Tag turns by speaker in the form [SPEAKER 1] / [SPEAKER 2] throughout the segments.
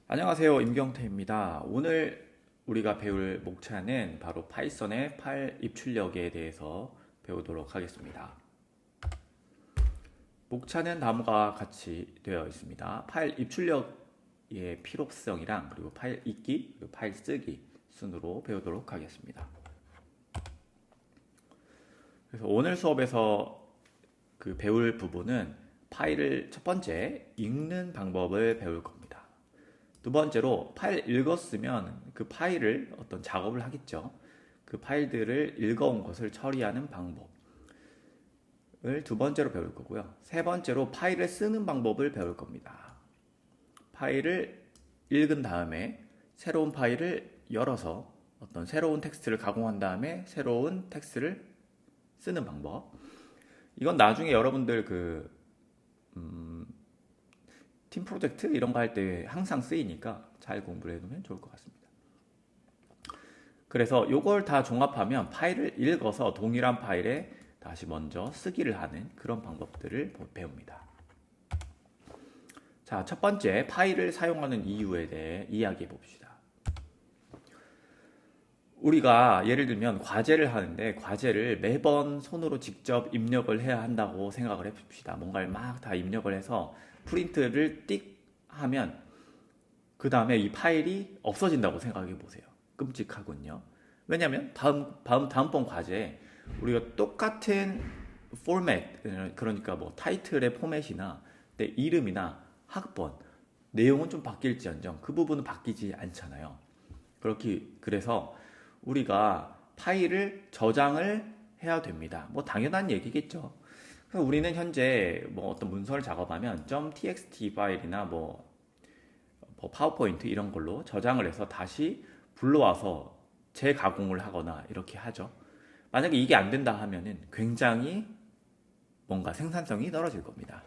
[SPEAKER 1] 안녕하세요. 임경태입니다. 오늘 우리가 배울 목차는 바로 파이썬의 파일 입출력에 대해서 배우도록 하겠습니다. 목차는 다음과 같이 되어 있습니다. 파일 입출력의 필요성이랑 그리고 파일 읽기, 그리고 파일 쓰기 순으로 배우도록 하겠습니다. 그래서 오늘 수업에서 배울 부분은 파일을 첫 번째 읽는 방법을 배울 겁니다. 두 번째로 파일 읽었으면 그 파일을 어떤 작업을 하겠죠. 그 파일들을 읽어온 것을 처리하는 방법을 두 번째로 배울 거고요. 세 번째로 파일을 쓰는 방법을 배울 겁니다. 파일을 읽은 다음에 새로운 파일을 열어서 어떤 새로운 텍스트를 가공한 다음에 새로운 텍스트를 쓰는 방법. 이건 나중에 여러분들 팀 프로젝트 이런 거 할 때 항상 쓰이니까 잘 공부를 해두면 좋을 것 같습니다. 그래서 이걸 다 종합하면 파일을 읽어서 동일한 파일에 다시 먼저 쓰기를 하는 그런 방법들을 배웁니다. 자, 첫 번째 파일을 사용하는 이유에 대해 이야기해 봅시다. 우리가 예를 들면 과제를 하는데 과제를 매번 손으로 직접 입력을 해야 한다고 생각을 해봅시다. 뭔가를 막 다 입력을 해서 프린트를 띡 하면 그 다음에 이 파일이 없어진다고 생각해 보세요. 끔찍하군요. 왜냐하면 다음번 과제에 우리가 똑같은 포맷, 그러니까 뭐 타이틀의 포맷이나 내 이름이나 학번, 내용은 좀 바뀔지언정 그 부분은 바뀌지 않잖아요. 그래서 우리가 파일을 저장을 해야 됩니다. 뭐 당연한 얘기겠죠. 우리는 현재 뭐 어떤 문서를 작업하면 .txt 파일이나 뭐 파워포인트 이런 걸로 저장을 해서 다시 불러와서 재가공을 하거나 이렇게 하죠. 만약에 이게 안 된다 하면은 굉장히 뭔가 생산성이 떨어질 겁니다.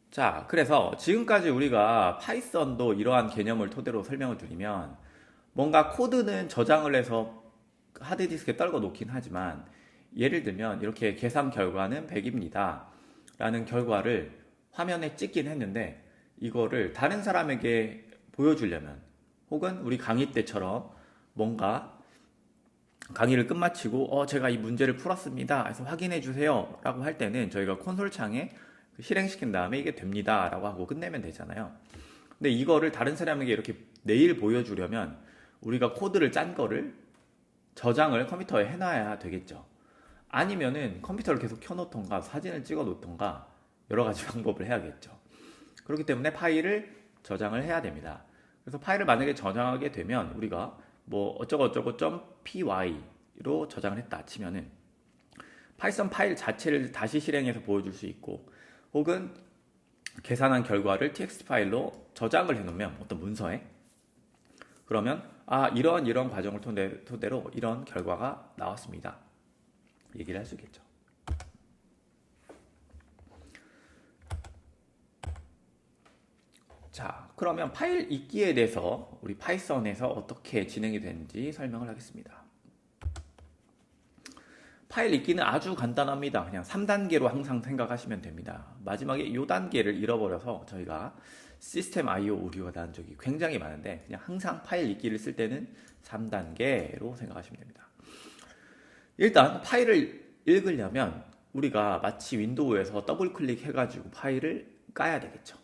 [SPEAKER 1] 자, 그래서 지금까지 우리가 파이썬도 이러한 개념을 토대로 설명을 드리면 뭔가 코드는 저장을 해서 하드디스크에 떨궈 놓긴 하지만 예를 들면 이렇게 계산 결과는 100입니다 라는 결과를 화면에 찍긴 했는데 이거를 다른 사람에게 보여주려면 혹은 우리 강의 때처럼 뭔가 강의를 끝마치고 제가 이 문제를 풀었습니다 해서 확인해 주세요 라고 할 때는 저희가 콘솔 창에 실행시킨 다음에 이게 됩니다 라고 하고 끝내면 되잖아요. 근데 이거를 다른 사람에게 이렇게 내일 보여주려면 우리가 코드를 짠 거를 저장을 컴퓨터에 해놔야 되겠죠. 아니면은 컴퓨터를 계속 켜놓던가 사진을 찍어 놓던가 여러 가지 방법을 해야겠죠. 그렇기 때문에 파일을 저장을 해야 됩니다. 그래서 파일을 만약에 저장하게 되면 우리가 뭐 어쩌고 .py로 저장을 했다 치면은 파이썬 파일 자체를 다시 실행해서 보여줄 수 있고 혹은 계산한 결과를 txt 파일로 저장을 해놓으면 어떤 문서에 그러면 이런 과정을 토대로 이런 결과가 나왔습니다. 얘기를 할 수 있겠죠. 자, 그러면 파일 읽기에 대해서 우리 파이썬에서 어떻게 진행이 되는지 설명을 하겠습니다. 파일 읽기는 아주 간단합니다. 그냥 3단계로 항상 생각하시면 됩니다. 마지막에 이 단계를 잃어버려서 저희가 시스템 I/O 오류가 난 적이 굉장히 많은데 그냥 항상 파일 읽기를 쓸 때는 3단계로 생각하시면 됩니다. 일단 파일을 읽으려면 우리가 마치 윈도우에서 더블 클릭해가지고 파일을 까야 되겠죠.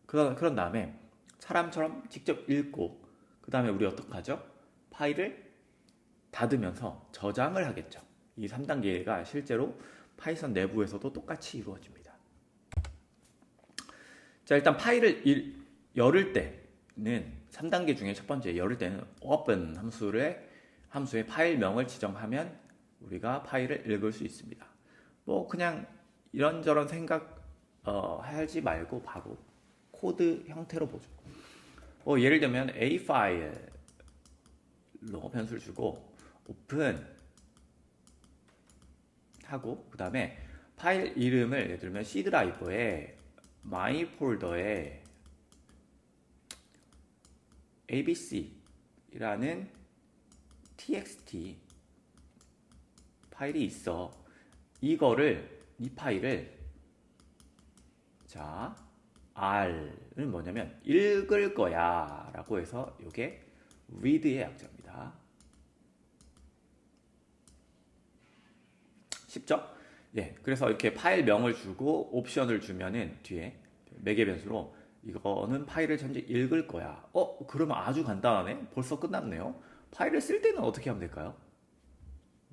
[SPEAKER 1] 그런 다음에 사람처럼 직접 읽고 그 다음에 우리 어떻게 하죠? 파일을 닫으면서 저장을 하겠죠. 이 3단계가 실제로 파이썬 내부에서도 똑같이 이루어집니다. 자, 일단 파일을 열을 때는 3단계 중에 첫 번째 열을 때는 open 함수의 파일명을 지정하면 우리가 파일을 읽을 수 있습니다. 뭐 그냥 이런저런 생각 하지 말고 바로 코드 형태로 보죠. 예를 들면 a 파일로 변수를 주고 open 하고 그 다음에 파일 이름을 예를 들면 C 드라이버에 my 폴더에 abc라는 txt 파일이 있어. 이 파일을 자, R은 뭐냐면 읽을 거야 라고 해서 이게 read의 약자입니다. 쉽죠? 예, 그래서 이렇게 파일명을 주고 옵션을 주면은 뒤에 매개 변수로 이거는 파일을 전체 읽을 거야. 그러면 아주 간단하네. 벌써 끝났네요. 파일을 쓸 때는 어떻게 하면 될까요?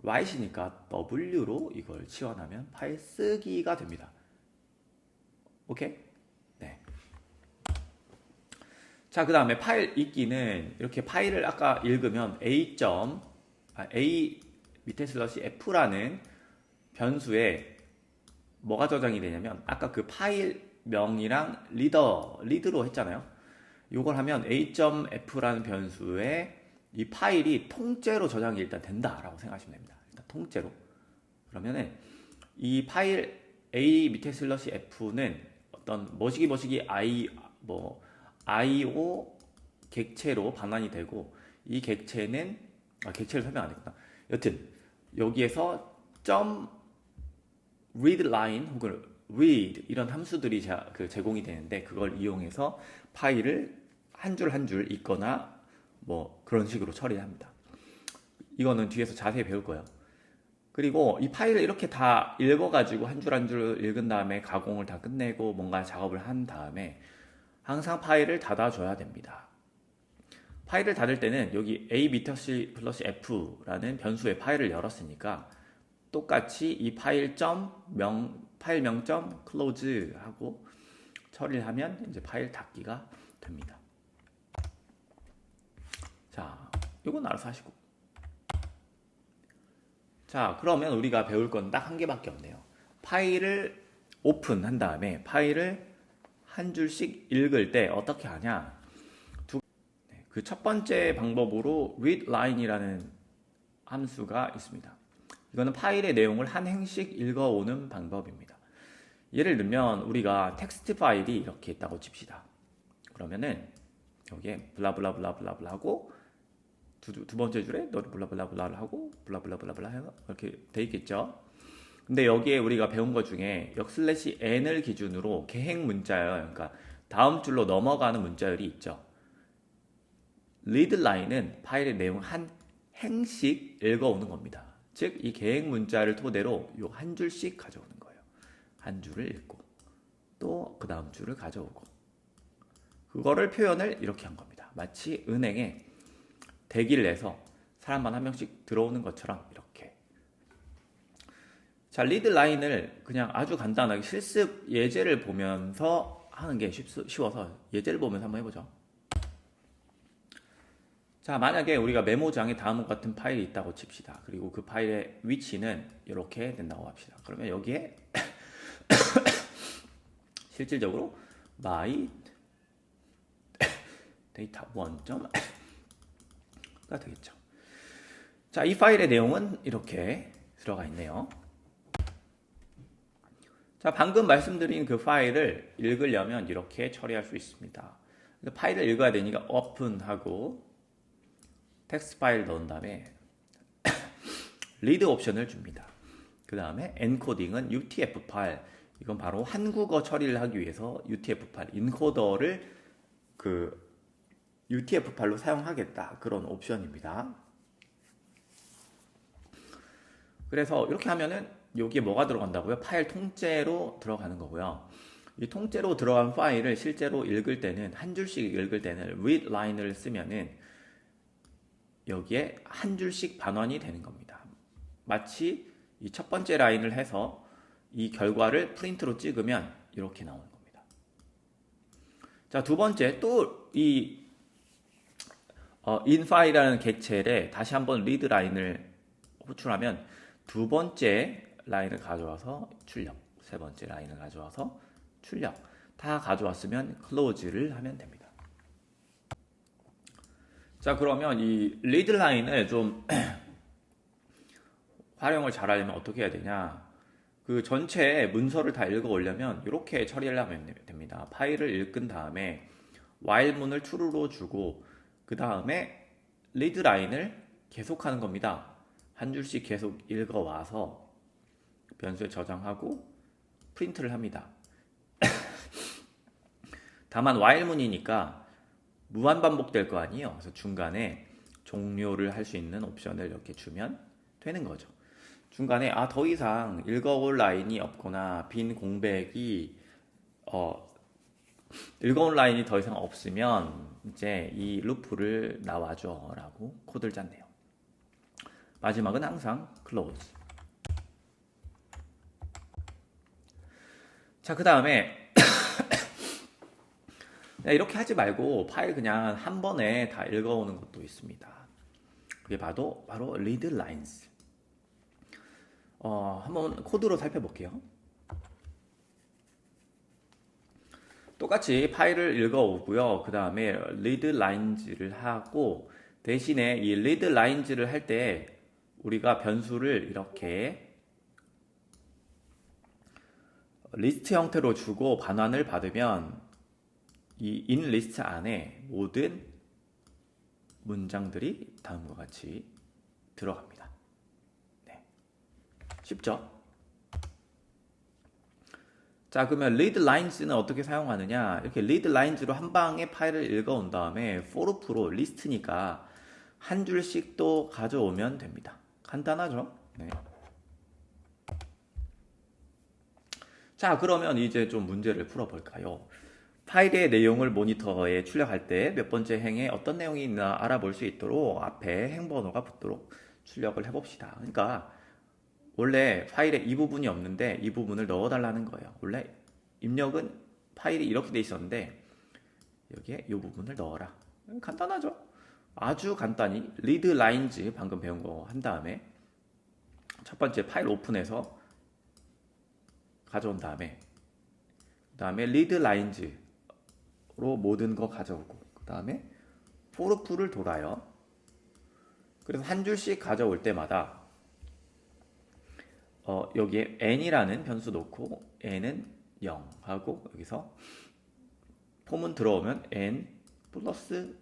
[SPEAKER 1] write이니까 W로 이걸 치환하면 파일 쓰기가 됩니다. 오케이? 네. 자, 그 다음에 파일 읽기는 이렇게 파일을 아까 읽으면 A 밑에 슬러시 F라는 변수에 뭐가 저장이 되냐면 아까 그 파일 명이랑 리드로 했잖아요. 이걸 하면 A.F라는 변수에 이 파일이 통째로 저장이 일단 된다라고 생각하시면 됩니다. 일단 통째로. 그러면은 이 파일 A 밑에 슬러시 F는 어떤 머시기 IO 객체로 반환이 되고 이 객체는 객체를 설명 안 했구나. 여튼 여기에서 read line 혹은 read 이런 함수들이 제공이 되는데 그걸 이용해서 파일을 한 줄 한 줄 읽거나 뭐 그런 식으로 처리합니다. 이거는 뒤에서 자세히 배울 거예요. 그리고 이 파일을 이렇게 다 읽어가지고 한 줄 한 줄 읽은 다음에 가공을 다 끝내고 뭔가 작업을 한 다음에 항상 파일을 닫아줘야 됩니다. 파일을 닫을 때는 여기 a 플러스 f라는 변수의 파일을 열었으니까 똑같이 이 파일명 close 하고 처리를 하면 이제 파일 닫기가 됩니다. 자, 이건 알아서 하시고. 자, 그러면 우리가 배울 건 딱 한 개밖에 없네요. 파일을 오픈한 다음에 파일을 한 줄씩 읽을 때 어떻게 하냐? 그 첫 번째 방법으로 read line이라는 함수가 있습니다. 이거는 파일의 내용을 한 행씩 읽어오는 방법입니다. 예를 들면 우리가 텍스트 파일이 이렇게 있다고 칩시다. 그러면은 여기에 블라블라블라블라 하고 두 번째 줄에 너 블라블라블라를 하고 블라블라블라블라 이렇게 돼 있겠죠. 근데 여기에 우리가 배운 것 중에 \n을 기준으로 계행 문자열, 그러니까 다음 줄로 넘어가는 문자열이 있죠. read line은 파일의 내용 한 행씩 읽어오는 겁니다. 즉, 이 계행 문자를 토대로 요 한 줄씩 가져오는 거예요. 한 줄을 읽고 또 그 다음 줄을 가져오고 그거를 표현을 이렇게 한 겁니다. 마치 은행에 대기를 해서 사람만 한 명씩 들어오는 것처럼 이렇게. 자, 리드 라인을 그냥 아주 간단하게 실습 예제를 보면서 하는 게 쉬워서 예제를 보면서 한번 해보죠. 자, 만약에 우리가 메모장에 다음과 같은 파일이 있다고 칩시다. 그리고 그 파일의 위치는 이렇게 된다고 합시다. 그러면 여기에 실질적으로 my data 1.가 되겠죠. 자, 이 파일의 내용은 이렇게 들어가 있네요. 자, 방금 말씀드린 그 파일을 읽으려면 이렇게 처리할 수 있습니다. 파일을 읽어야 되니까 open하고 텍스트 파일 넣은 다음에 read 옵션을 줍니다. 그 다음에 엔코딩은 UTF-8, 이건 바로 한국어 처리를 하기 위해서 UTF-8 인코더를 그 UTF-8로 사용하겠다, 그런 옵션입니다. 그래서 이렇게 하면은 여기에 뭐가 들어간다고요? 파일 통째로 들어가는 거고요. 이 통째로 들어간 파일을 실제로 읽을 때는 한 줄씩 읽을 때는 read line을 쓰면은 여기에 한 줄씩 반환이 되는 겁니다. 마치 이 첫 번째 라인을 해서 이 결과를 프린트로 찍으면 이렇게 나오는 겁니다. 자, 두 번째 또 이 infile이라는 객체에 다시 한번 read 라인을 호출하면 두 번째 라인을 가져와서 출력, 세 번째 라인을 가져와서 출력, 다 가져왔으면 close를 하면 됩니다. 자, 그러면 이 read 라인을 좀 활용을 잘 하려면 어떻게 해야 되냐? 그 전체 문서를 다 읽어 오려면 이렇게 처리를 하면 됩니다. 파일을 읽은 다음에 while 문을 true로 주고 그 다음에 read 라인을 계속하는 겁니다. 한 줄씩 계속 읽어 와서 변수에 저장하고 프린트를 합니다. 다만 while문이니까 무한 반복될 거 아니에요. 그래서 중간에 종료를 할 수 있는 옵션을 이렇게 주면 되는 거죠. 중간에 더 이상 읽어올 라인이 없거나 빈 공백이 읽어온 라인이 더 이상 없으면 이제 이 루프를 나와줘 라고 코드를 짰네요. 마지막은 항상 close. 자, 그 다음에 이렇게 하지 말고 파일 그냥 한 번에 다 읽어오는 것도 있습니다. 그게 바로 read lines. 한번 코드로 살펴볼게요. 똑같이 파일을 읽어오고요. 그 다음에 read lines를 하고 대신에 이 read lines를 할 때 우리가 변수를 이렇게 리스트 형태로 주고 반환을 받으면 이 in 리스트 안에 모든 문장들이 다음과 같이 들어갑니다. 네. 쉽죠? 자, 그러면 read lines는 어떻게 사용하느냐? 이렇게 read lines로 한 방에 파일을 읽어온 다음에 for loop로 리스트니까 한 줄씩 또 가져오면 됩니다. 간단하죠? 네. 자, 그러면 이제 좀 문제를 풀어볼까요? 파일의 내용을 모니터에 출력할 때 몇 번째 행에 어떤 내용이 있나 알아볼 수 있도록 앞에 행번호가 붙도록 출력을 해봅시다. 그러니까 원래 파일에 이 부분이 없는데 이 부분을 넣어달라는 거예요. 원래 입력은 파일이 이렇게 돼 있었는데 여기에 이 부분을 넣어라. 간단하죠? 아주 간단히 read lines 방금 배운 거 한 다음에 첫 번째 파일 오픈해서 가져온 다음에 그 다음에 read lines로 모든 거 가져오고 그 다음에 for loop를 돌아요. 그래서 한 줄씩 가져올 때마다 여기에 n이라는 변수 놓고 n은 0 하고 여기서 폼은 들어오면 n 플러스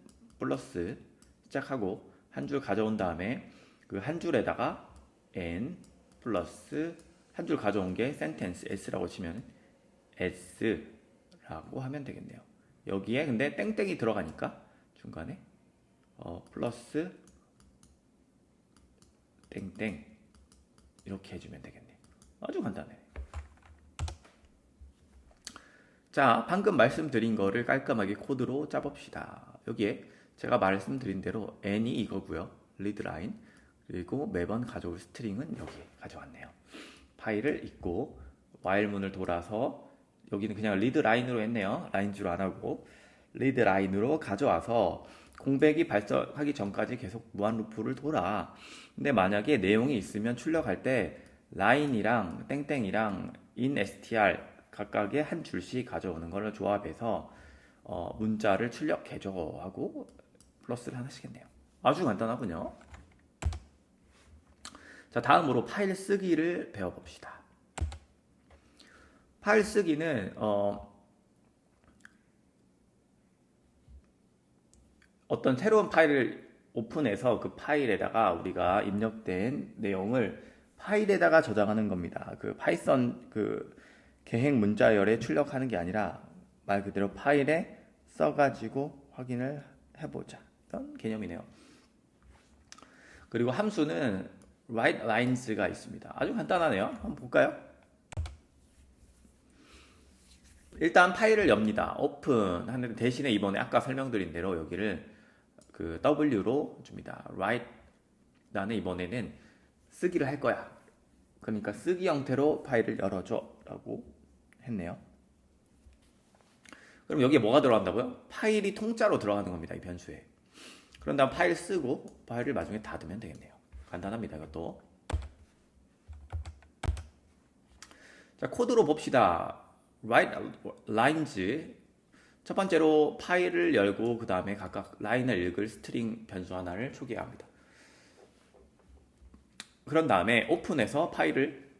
[SPEAKER 1] 시작하고 한 줄 가져온 다음에 그 한 줄에다가 n 플러스 한 줄 가져온 게 sentence s라고 치면 s라고 하면 되겠네요. 여기에 근데 땡땡이 들어가니까 중간에 플러스 땡땡 이렇게 해주면 되겠네요. 아주 간단해. 자, 방금 말씀드린 거를 깔끔하게 코드로 짜봅시다. 여기에 제가 말씀드린 대로 n이 이거고요. read line 그리고 매번 가져올 스트링은 여기에 가져왔네요. 파일을 읽고 while문을 돌아서 여기는 그냥 read line으로 했네요. lines로 안 하고 read line으로 가져와서 공백이 발생하기 전까지 계속 무한 루프를 돌아. 근데 만약에 내용이 있으면 출력할 때 line이랑 땡땡이랑 in str 각각의 한 줄씩 가져오는 걸 조합해서 문자를 출력해줘 하고 플러스를 하나씩 했네요. 아주 간단하군요. 자, 다음으로 파일 쓰기를 배워봅시다. 파일 쓰기는 어떤 새로운 파일을 오픈해서 그 파일에다가 우리가 입력된 내용을 파일에다가 저장하는 겁니다. 그 파이썬 그 계획 문자열에 출력하는 게 아니라 말 그대로 파일에 써가지고 확인을 해보자. 이런 개념이네요. 그리고 함수는 write lines가 있습니다. 아주 간단하네요. 한번 볼까요? 일단 파일을 엽니다. open 하는 대신에 이번에 아까 설명드린 대로 여기를 그 W로 줍니다. write 나는 이번에는 쓰기를 할 거야. 그러니까 쓰기 형태로 파일을 열어줘 라고 했네요. 그럼 여기에 뭐가 들어간다고요? 파일이 통짜로 들어가는 겁니다. 이 변수에. 그런 다음 파일 쓰고 파일을 나중에 닫으면 되겠네요. 간단합니다. 이것도. 자, 코드로 봅시다. write lines 첫 번째로 파일을 열고 그 다음에 각각 라인을 읽을 스트링 변수 하나를 초기화합니다. 그런 다음에 오픈해서 파일을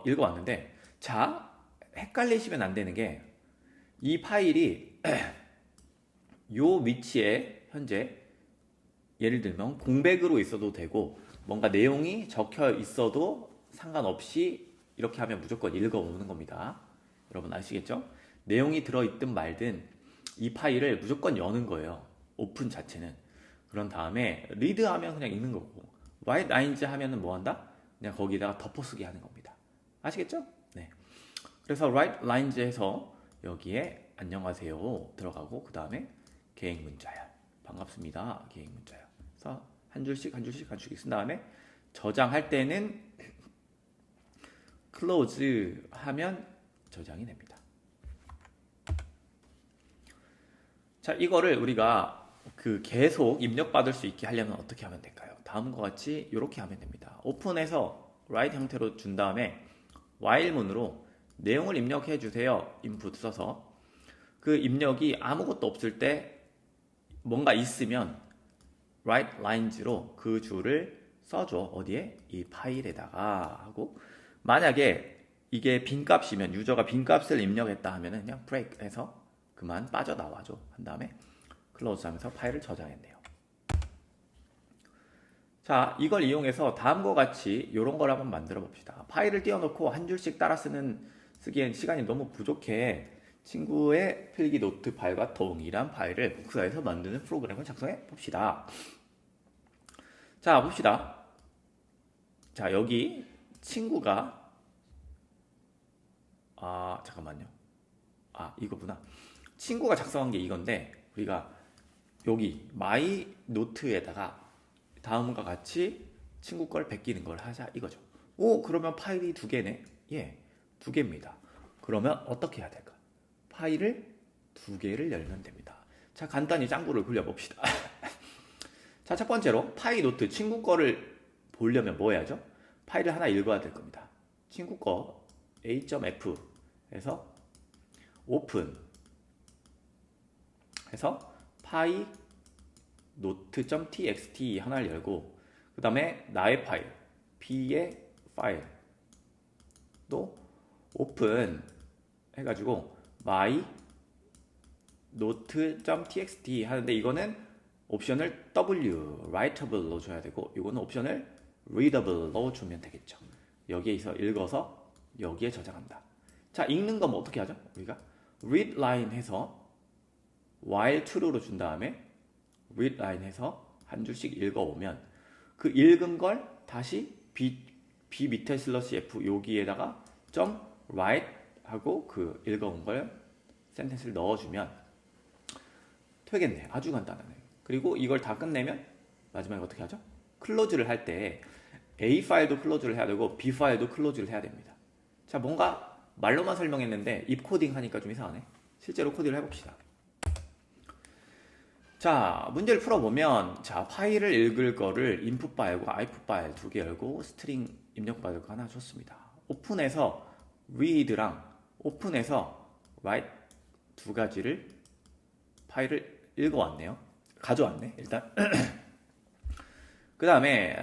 [SPEAKER 1] 읽어왔는데 자, 헷갈리시면 안 되는 게 이 파일이 요 위치에 현재 예를 들면 공백으로 있어도 되고 뭔가 내용이 적혀 있어도 상관없이 이렇게 하면 무조건 읽어오는 겁니다. 여러분 아시겠죠? 내용이 들어있든 말든 이 파일을 무조건 여는 거예요. 오픈 자체는. 그런 다음에 read 하면 그냥 읽는 거고 write lines 하면은 뭐 한다? 그냥 거기다가 덮어쓰기 하는 겁니다. 아시겠죠? 네. 그래서 write lines 해서 여기에 안녕하세요 들어가고 그 다음에 계획 문자야. 반갑습니다. 계획 문자야. 그래서 한 줄씩 쓴 다음에 저장할 때는 close 하면 저장이 됩니다. 자, 이거를 우리가 계속 입력받을 수 있게 하려면 어떻게 하면 될까요? 다음과 같이 이렇게 하면 됩니다. 오픈해서 write 형태로 준 다음에 while문으로 내용을 입력해 주세요. input 써서 그 입력이 아무것도 없을 때 뭔가 있으면 write lines로 그 줄을 써줘. 어디에? 이 파일에다가 하고 만약에 이게 빈값이면 유저가 빈값을 입력했다 하면은 그냥 break 해서 그만 빠져나와줘. 한 다음에 클로즈 하면서 파일을 저장했네요. 자, 이걸 이용해서 다음과 같이 이런 걸 한번 만들어 봅시다. 파일을 띄워놓고 한 줄씩 따라 쓰기엔 시간이 너무 부족해. 친구의 필기 노트 파일과 동일한 파일을 복사해서 만드는 프로그램을 작성해 봅시다. 자, 봅시다. 자, 여기 친구가 잠깐만요. 이거구나. 친구가 작성한 게 이건데 우리가 여기 마이 노트에다가 다음과 같이 친구 걸 베끼는 걸 하자 이거죠. 그러면 파일이 두 개네. 예, 두 개입니다. 그러면 어떻게 해야 될까? 파일을 두 개를 열면 됩니다. 자, 간단히 짱구를 굴려봅시다. 자, 첫 번째로 파이 노트 친구 거를 보려면 뭐 해야죠? 파일을 하나 읽어야 될 겁니다. 친구 거 a.f 해서 오픈 해서 파이 노트.txt 하나를 열고 그 다음에 나의 파일 b의 파일도 오픈 해가지고 my note.txt 하는데 이거는 옵션을 w writable로 줘야 되고 이거는 옵션을 readable로 주면 되겠죠. 여기에서 읽어서 여기에 저장한다. 자, 읽는 건 뭐 어떻게 하죠? 우리가 read line 해서 while true로 준 다음에 read line 해서 한 줄씩 읽어오면 그 읽은 걸 다시 b 밑에 슬러시 f 여기에다가 점 write 하고 그 읽어온 걸 센텐스를 넣어주면 되겠네. 아주 간단하네. 그리고 이걸 다 끝내면 마지막에 어떻게 하죠? 클로즈를 할 때 A 파일도 클로즈를 해야 되고 B 파일도 클로즈를 해야 됩니다. 자, 뭔가 말로만 설명했는데 입 코딩 하니까 좀 이상하네. 실제로 코딩을 해봅시다. 자, 문제를 풀어보면 자, 파일을 읽을 거를 input 파일과 output 파일 두 개 열고 스트링 입력 파일 하나 줬습니다. 오픈해서 read랑 오픈해서 write 두 가지를 파일을 읽어왔네요. 가져왔네 일단. 그 다음에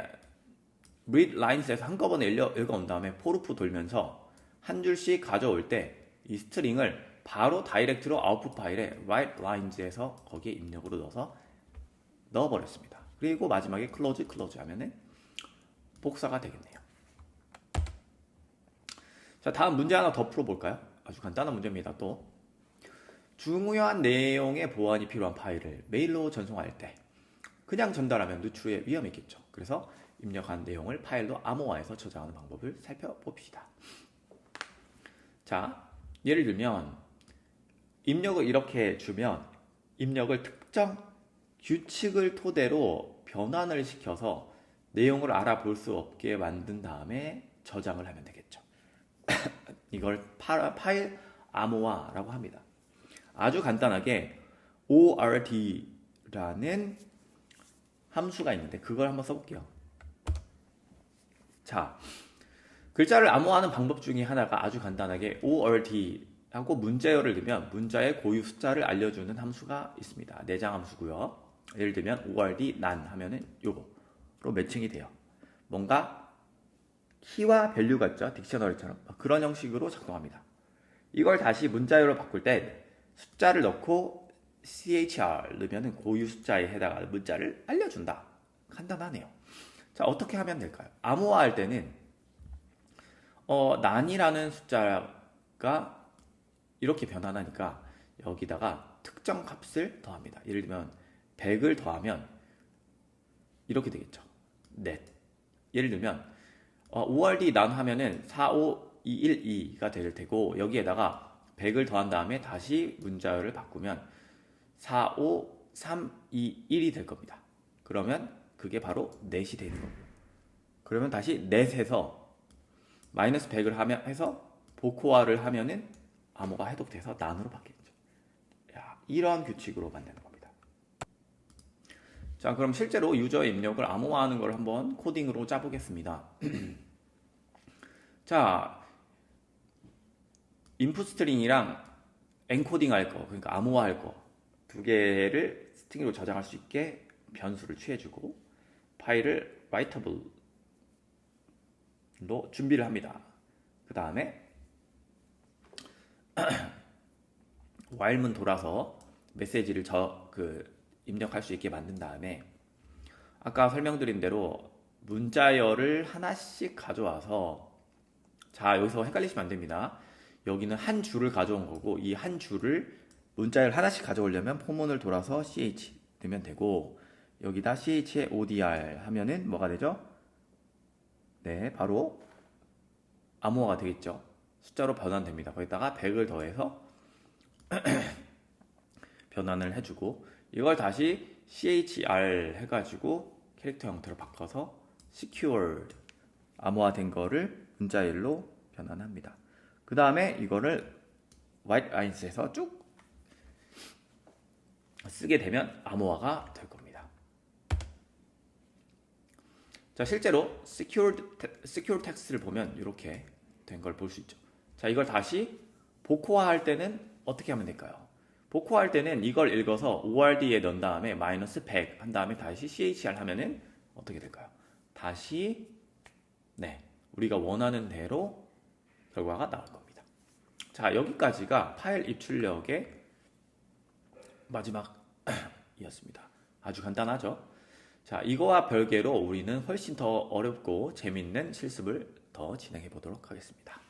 [SPEAKER 1] read lines에서 한꺼번에 읽어온 다음에 for loop 돌면서 한 줄씩 가져올 때 이 스트링을 바로 다이렉트로 아웃풋 파일에 write lines에서 거기에 입력으로 넣어버렸습니다. 그리고 마지막에 close 하면은 복사가 되겠네요. 자, 다음 문제 하나 더 풀어볼까요? 아주 간단한 문제입니다. 또 중요한 내용의 보완이 필요한 파일을 메일로 전송할 때 그냥 전달하면 누출의 위험이 있겠죠. 그래서 입력한 내용을 파일로 암호화해서 저장하는 방법을 살펴봅시다. 자, 예를 들면 입력을 이렇게 주면 입력을 특정 규칙을 토대로 변환을 시켜서 내용을 알아볼 수 없게 만든 다음에 저장을 하면 되겠죠. 이걸 파일 암호화라고 합니다. 아주 간단하게 ORD라는 함수가 있는데 그걸 한번 써볼게요. 자, 글자를 암호화하는 방법 중에 하나가 아주 간단하게 ORD 하고 문자열을 넣으면 문자의 고유 숫자를 알려주는 함수가 있습니다. 내장 함수고요. 예를 들면 ORD 난 하면은 요거로 매칭이 돼요. 뭔가 키와 밸류가 있죠. 딕셔너리처럼 그런 형식으로 작동합니다. 이걸 다시 문자열로 바꿀 때 숫자를 넣고 CHR 넣으면 고유 숫자에 해당하는 문자를 알려준다. 간단하네요. 자, 어떻게 하면 될까요? 암호화할 때는 난이라는 숫자가 이렇게 변환하니까 여기다가 특정 값을 더합니다. 예를 들면 100을 더하면 이렇게 되겠죠. 넷. 예를 들면 5월 뒤 나누면은 45212가 될 테고 여기에다가 100을 더한 다음에 다시 문자열을 바꾸면 45321이 될 겁니다. 그러면 그게 바로 넷이 되는 겁니다. 그러면 다시 넷에서 마이너스 100을 해서 복호화를 하면은 암호가 해독돼서 난으로 바뀌겠죠. 야, 이러한 규칙으로 만드는 겁니다. 자, 그럼 실제로 유저의 입력을 암호화하는 걸 한번 코딩으로 짜보겠습니다. 자, 인풋 스트링이랑 엔코딩 할 거, 그러니까 암호화 할 거 두 개를 스트링으로 저장할 수 있게 변수를 취해주고 파일을 writeable로 준비를 합니다. 그 다음에 while문 돌아서 메시지를 입력할 수 있게 만든 다음에 아까 설명드린 대로 문자열을 하나씩 가져와서 자, 여기서 헷갈리시면 안 됩니다. 여기는 한 줄을 가져온 거고 이 한 줄을 문자열 하나씩 가져오려면 포문을 돌아서 ch 넣으면 되고 여기다 ch에 odr 하면은 뭐가 되죠? 네, 바로 암호화가 되겠죠. 숫자로 변환됩니다. 거기다가 100을 더해서 변환을 해주고 이걸 다시 chr 해가지고 캐릭터 형태로 바꿔서 secured 암호화된 거를 문자열로 변환합니다. 그 다음에 이거를 white lines에서 쭉 쓰게 되면 암호화가 될 겁니다. 자, 실제로 secure text를 보면 이렇게 된 걸 볼 수 있죠. 자, 이걸 다시 복호화할 때는 어떻게 하면 될까요? 복호할 때는 이걸 읽어서 ORD에 넣은 다음에 마이너스 100 한 다음에 다시 CHR 하면은 어떻게 될까요? 다시 우리가 원하는 대로 결과가 나올 겁니다. 자, 여기까지가 파일 입출력의 마지막이었습니다. 아주 간단하죠? 자, 이거와 별개로 우리는 훨씬 더 어렵고 재밌는 실습을 더 진행해 보도록 하겠습니다.